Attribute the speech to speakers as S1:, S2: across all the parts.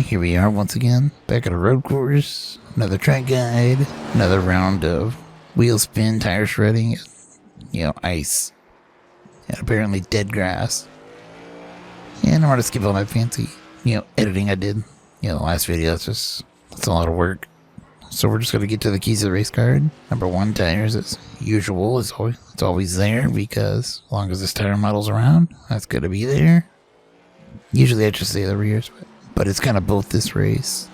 S1: Alright, here we are once again, back at a road course, another track guide, another round of wheel spin, tire shredding, ice, and apparently dead grass. And I want to skip all that fancy, editing I did, the last video. That's a lot of work. So we're just going to get to the keys of the race card. Number 1, tires, as usual, it's always there, because as long as this tire model's around, that's going to be there. Usually I just say the rears, but it's kind of both this race.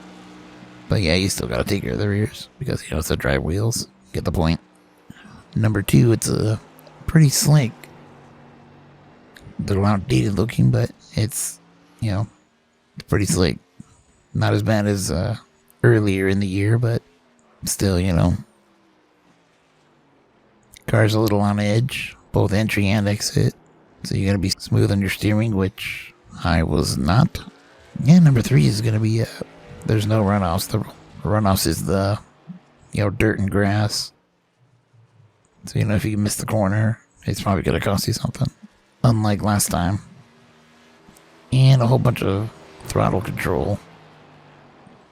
S1: But yeah, you still got to take care of the rears, because, it's the drive wheels. Get the point. Number 2, it's a pretty slick. They're outdated looking, but it's, pretty slick. Not as bad as earlier in the year, but still, car's a little on edge, both entry and exit. So you got to be smooth on your steering, which I was not. Yeah, number 3 is going to be, there's no runoffs. The runoffs is the, dirt and grass. So, if you miss the corner, it's probably going to cost you something. Unlike last time. And a whole bunch of throttle control.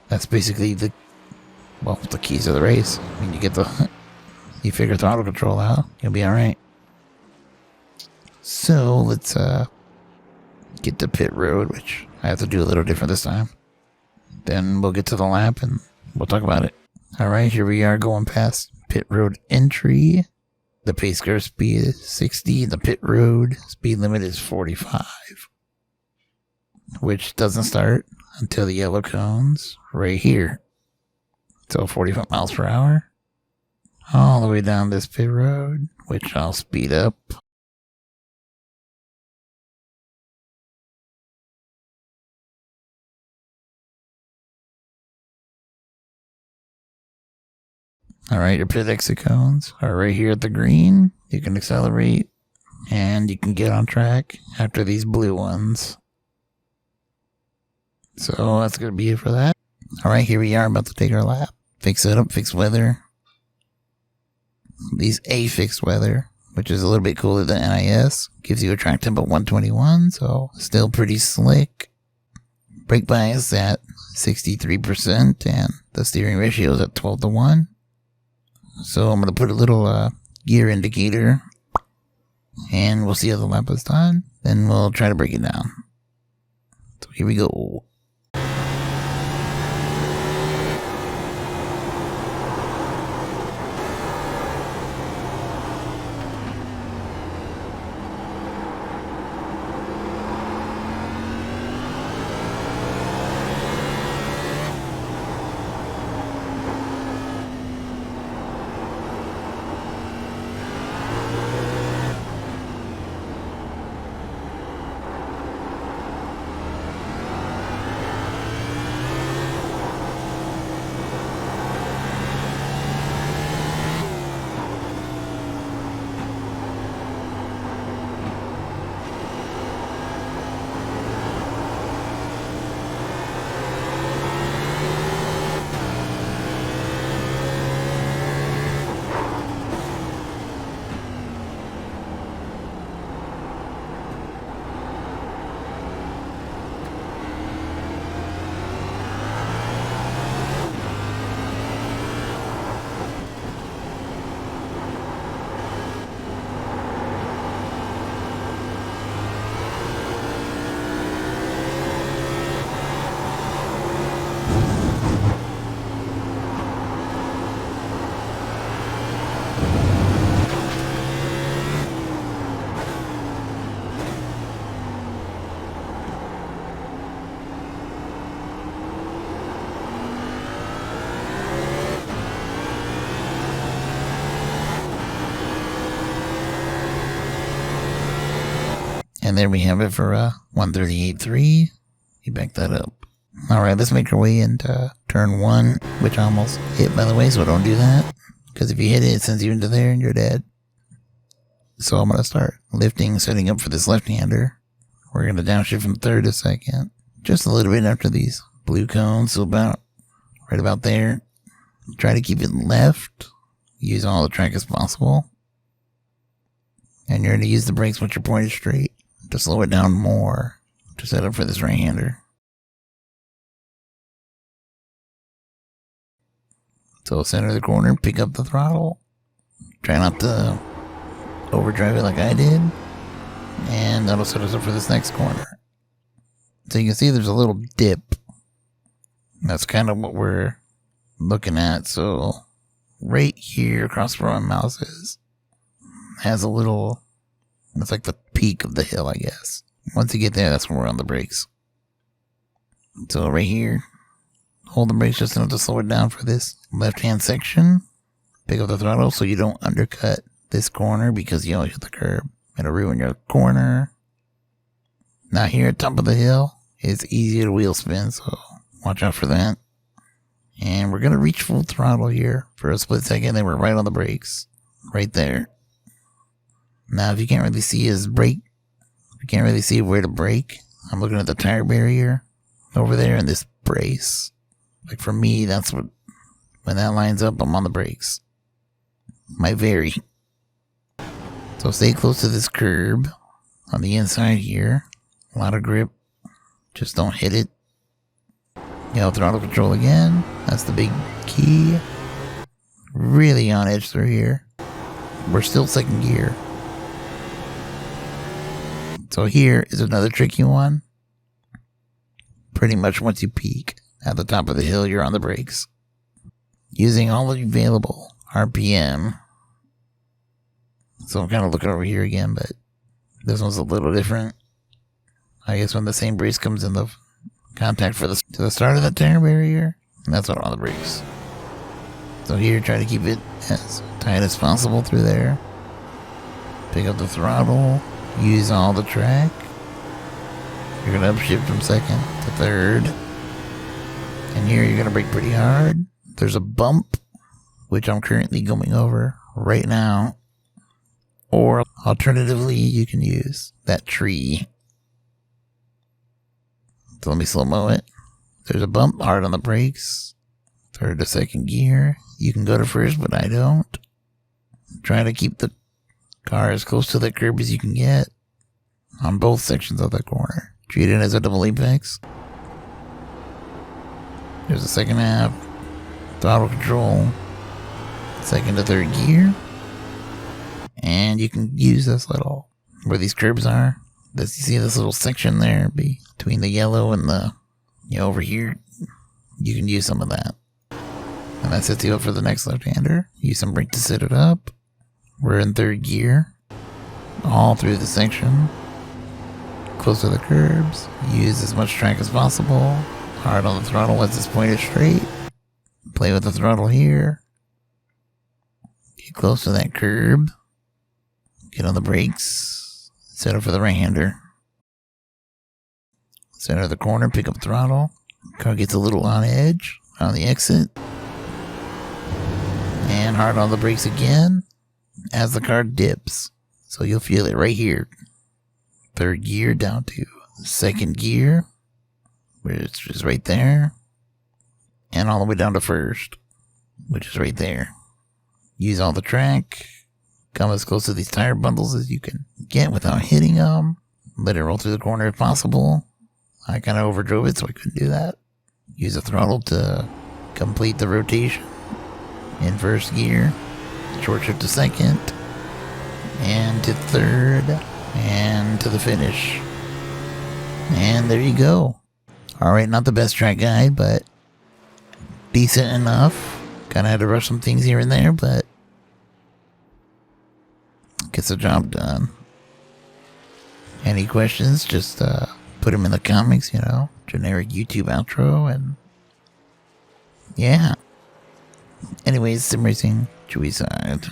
S1: That's basically the keys of the race. I mean, you figure throttle control out, you'll be alright. So, let's, get to pit road, which I have to do a little different this time. Then we'll get to the lap and we'll talk about it. Alright, here we are going past pit road entry. The pace car speed is 60. The pit road speed limit is 45. Which doesn't start until the yellow cones right here. So 45 miles per hour. All the way down this pit road, which I'll speed up. Alright, your pit exit cones are right here at the green. You can accelerate, and you can get on track after these blue ones. So that's going to be it for that. Alright, here we are about to take our lap. Fix setup, fixed weather. These fixed weather, which is a little bit cooler than NIS. Gives you a track tempo 121, so still pretty slick. Brake bias at 63%, and the steering ratio is at 12:1. So I'm going to put a little gear indicator, and we'll see how the lap is done. Then we'll try to break it down. So here we go. And there we have it for 138.3. You back that up. Alright, let's make our way into turn 1, which I almost hit, by the way, so don't do that. Because if you hit it, it sends you into there and you're dead. So I'm going to start lifting, setting up for this left-hander. We're going to downshift from third to second. Just a little bit after these blue cones, so right about there. Try to keep it left. Use all the track as possible. And you're going to use the brakes once you're pointed straight to slow it down more to set up for this right-hander. So center the corner, pick up the throttle. Try not to overdrive it like I did. And that'll set us up for this next corner. So you can see there's a little dip. That's kind of what we're looking at. So right here across where my mouse is has a little, it's like the peak of the hill, I guess. Once you get there, that's when we're on the brakes. So right here, hold the brakes just enough to slow it down for this left-hand section. Pick up the throttle so you don't undercut this corner because you always hit the curb. It'll ruin your corner. Now here at top of the hill, it's easy to wheel spin, so watch out for that. And we're going to reach full throttle here for a split second, then we're right on the brakes. Right there. Now if you can't really see his brake, if you can't really see where to brake, I'm looking at the tire barrier over there and this brace. Like for me, that's what, when that lines up, I'm on the brakes. Might vary. So stay close to this curb on the inside here. A lot of grip. Just don't hit it. You know, throttle control again. That's the big key. Really on edge through here. We're still second gear. So here is another tricky one. Pretty much once you peak at the top of the hill, you're on the brakes. Using all the available RPM. So I'm kind of looking over here again, but this one's a little different. I guess when the same brace comes in the contact to the start of the tire barrier, and that's what on the brakes. So here, try to keep it as tight as possible through there. Pick up the throttle. Use all the track. You're going to upshift from second to third. And here you're going to brake pretty hard. There's a bump, which I'm currently going over right now. Or alternatively, you can use that tree. So let me slow-mo it. There's a bump, hard on the brakes. Third to second gear. You can go to first, but I don't. Try to keep the car as close to the curb as you can get on both sections of the corner. Treat it as a double apex. There's the second half. Throttle control. Second to third gear. And you can use this little, where these curbs are. You see this little section there between the yellow and the, over here. You can use some of that. And that sets you up for the next left-hander. Use some brake to set it up. We're in third gear. All through the section. Close to the curbs. Use as much track as possible. Hard on the throttle as it's pointed straight. Play with the throttle here. Get close to that curb. Get on the brakes. Set up for the right-hander. Center the corner, pick up throttle. Car gets a little on edge on the exit. And hard on the brakes again as the car dips. So you'll feel it right here. Third gear down to second gear, which is right there. And all the way down to first, which is right there. Use all the track. Come as close to these tire bundles as you can get without hitting them. Let it roll through the corner if possible. I kind of overdrove it, so I couldn't do that. Use the throttle to complete the rotation. In first gear. Short shift to second. And to third. And to the finish. And there you go. Alright, not the best track guide, but decent enough. Kind of had to rush some things here and there, but gets the job done. Any questions, just put them in the comments, generic YouTube outro, and yeah. Anyways, sim racing, Chewy side.